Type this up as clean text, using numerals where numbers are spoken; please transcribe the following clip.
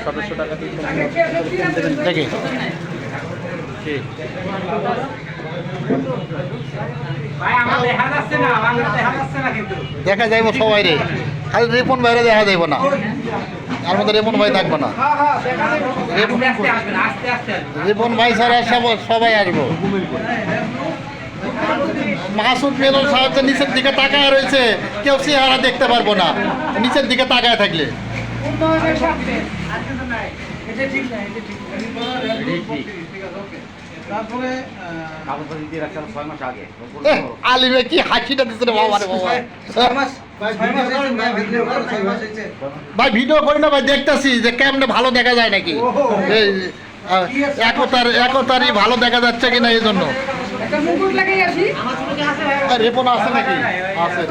সতেরোশো টাকা দেখি দেখা যাইব সবাই রে, খালি রিপন ভাইরে দেখা যাইব না, আর মধ্যে রিপন ভাই থাকবো না। রিপন ভাই ছাড়া সবাই আসবো। মাসুদ মেনন সাহেব নিচের দিকে তাকায় রয়েছে, কেউ চেহারা দেখতে পারবো না নিচের দিকে তাকায় থাকলে। আলিমে কি হাসিটা দিচ্ছে রে বাবা রে বাবা। ভাই ভিডিও করি না ভাই, দেখতেছি যে কেমনে ভালো দেখা যায় নাকি, একতারই ভালো দেখা যাচ্ছে কিনা এই জন্য। রেপন আছে নাকি? আছে।